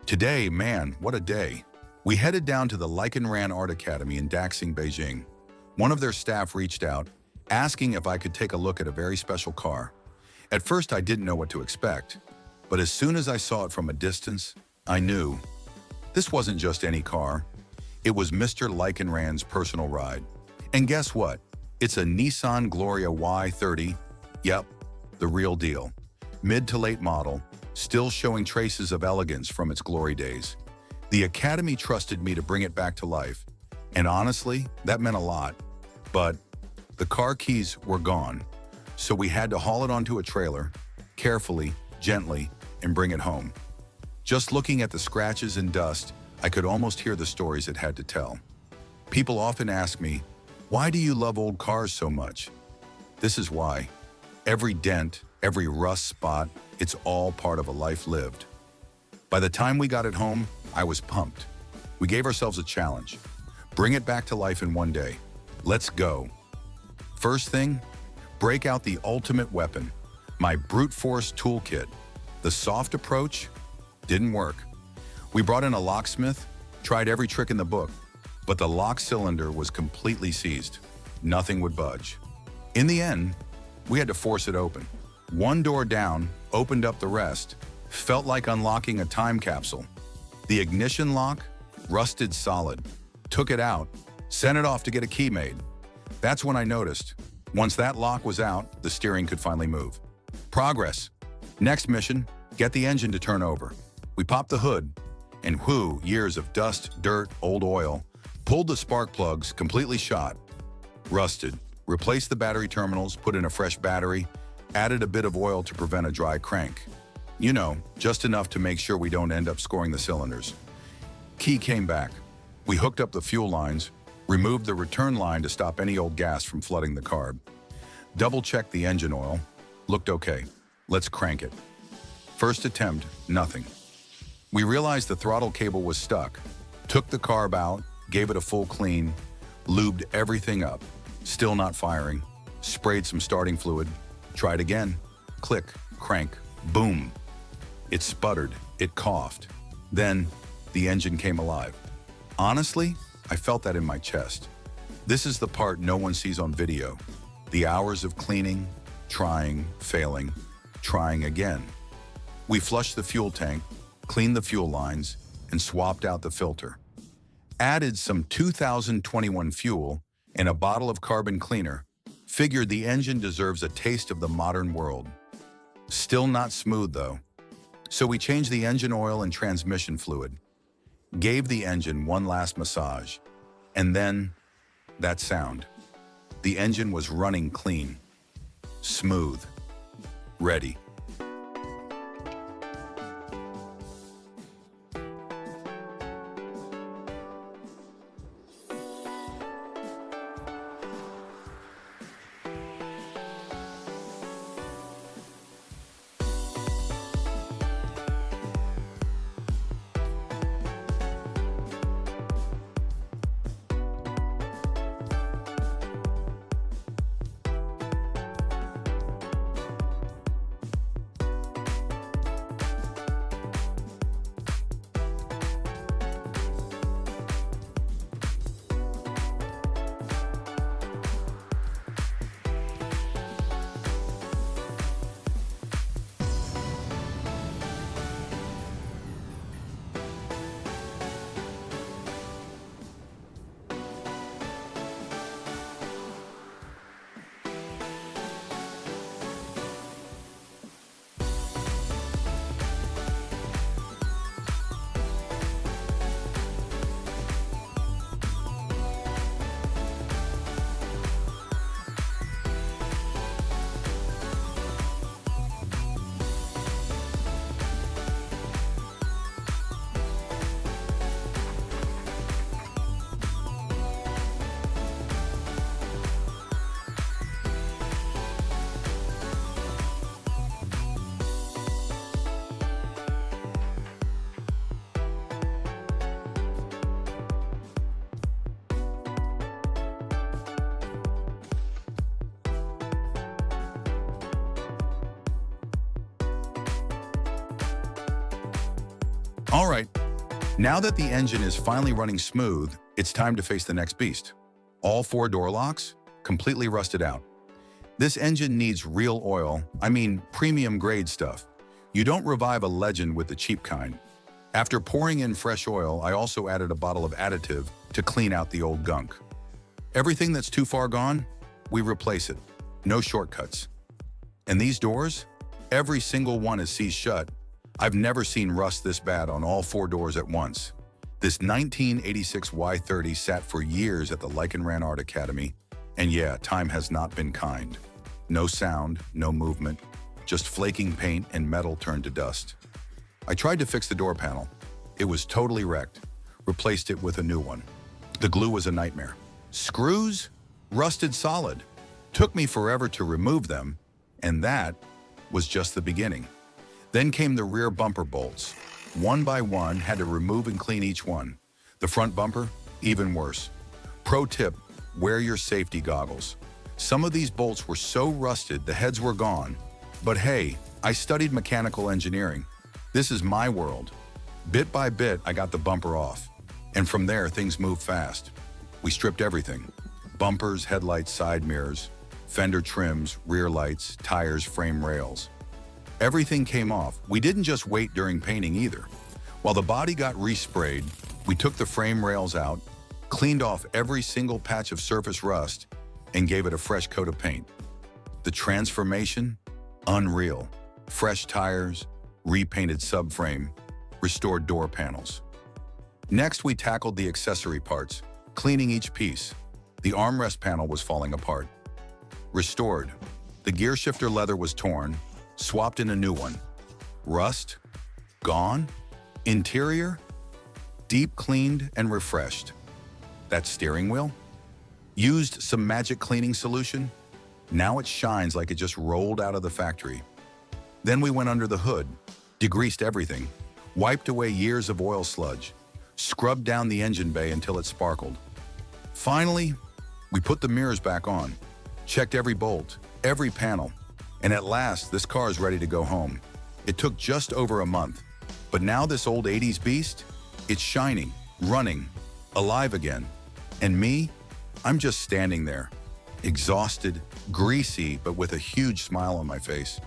Today, man, what a day. We headed down to the Ran Art Academy in Daxing, Beijing. One of their staff reached out, asking if I could take a look at a very special car. At first, I didn't know what to expect, but as soon as I saw it from a distance, I knew. This wasn't just any car. It was Mr. Rand's personal ride. And guess what? It's a Nissan Gloria Y30. Yep, the real deal. Mid to late model, still showing traces of elegance from its glory days. The Academy trusted me to bring it back to life. And honestly, that meant a lot. But the car keys were gone, so we had to haul it onto a trailer, carefully, gently, and bring it home. Just looking at the scratches and dust, I could almost hear the stories it had to tell. People often ask me, why do you love old cars so much? This is why. Every dent, every rust spot, it's all part of a life lived. By the time we got it home, I was pumped. We gave ourselves a challenge. Bring it back to life in one day. Let's go. First thing, break out the ultimate weapon, my brute force toolkit. The soft approach didn't work. We brought in a locksmith, tried every trick in the book, but the lock cylinder was completely seized. Nothing would budge. In the end, we had to force it open. One door down, opened up the rest. Felt like unlocking a time capsule. The ignition lock, rusted solid. Took it out, sent it off to get a key made. That's when I noticed. Once that lock was out, the steering could finally move. Progress. Next mission, get the engine to turn over. We popped the hood, and whoo, years of dust, dirt, old oil. Pulled the spark plugs, completely shot. Rusted. Replaced the battery terminals, put in a fresh battery, added a bit of oil to prevent a dry crank. You know, just enough to make sure we don't end up scoring the cylinders. Key came back. We hooked up the fuel lines, removed the return line to stop any old gas from flooding the carb. Double-checked the engine oil. Looked okay. Let's crank it. First attempt, nothing. We realized the throttle cable was stuck. Took the carb out, gave it a full clean, lubed everything up. Still not firing. Sprayed some starting fluid. Tried again. Click, crank, boom. It sputtered, it coughed. Then, the engine came alive. Honestly, I felt that in my chest. This is the part no one sees on video. The hours of cleaning, trying, failing, trying again. We flushed the fuel tank, cleaned the fuel lines, and swapped out the filter. Added some 2021 fuel and a bottle of carbon cleaner. Figured the engine deserves a taste of the modern world. Still not smooth though. So we changed the engine oil and transmission fluid. Gave the engine one last massage. And then, that sound. The engine was running clean. Smooth. Ready. All right, now that the engine is finally running smooth, it's time to face the next beast. All 4 door locks, completely rusted out. This engine needs real oil, I mean premium grade stuff. You don't revive a legend with the cheap kind. After pouring in fresh oil, I also added a bottle of additive to clean out the old gunk. Everything that's too far gone, we replace it. No shortcuts. And these doors? Every single one is seized shut. I've never seen rust this bad on all 4 doors at once. This 1986 Y30 sat for years at the Ran Art Academy, and yeah, time has not been kind. No sound, no movement, just flaking paint and metal turned to dust. I tried to fix the door panel. It was totally wrecked. Replaced it with a new one. The glue was a nightmare. Screws? Rusted solid. Took me forever to remove them, and that was just the beginning. Then came the rear bumper bolts. One by one, had to remove and clean each one. The front bumper, even worse. Pro tip, wear your safety goggles. Some of these bolts were so rusted the heads were gone. But hey, I studied mechanical engineering. This is my world. Bit by bit, I got the bumper off. And from there, things moved fast. We stripped everything. Bumpers, headlights, side mirrors, fender trims, rear lights, tires, frame rails. Everything came off. We didn't just wait during painting either. While the body got resprayed, we took the frame rails out, cleaned off every single patch of surface rust, and gave it a fresh coat of paint. The transformation? Unreal. Fresh tires, repainted subframe, restored door panels. Next, we tackled the accessory parts, cleaning each piece. The armrest panel was falling apart. Restored. The gear shifter leather was torn, swapped in a new one. Rust? Gone? Interior? Deep cleaned and refreshed. That steering wheel? Used some magic cleaning solution? Now it shines like it just rolled out of the factory. Then we went under the hood, degreased everything, wiped away years of oil sludge, scrubbed down the engine bay until it sparkled. Finally, we put the mirrors back on, checked every bolt, every panel, and at last, this car is ready to go home. It took just over a month, but now this old 80s beast, it's shining, running, alive again. And me, I'm just standing there, exhausted, greasy, but with a huge smile on my face.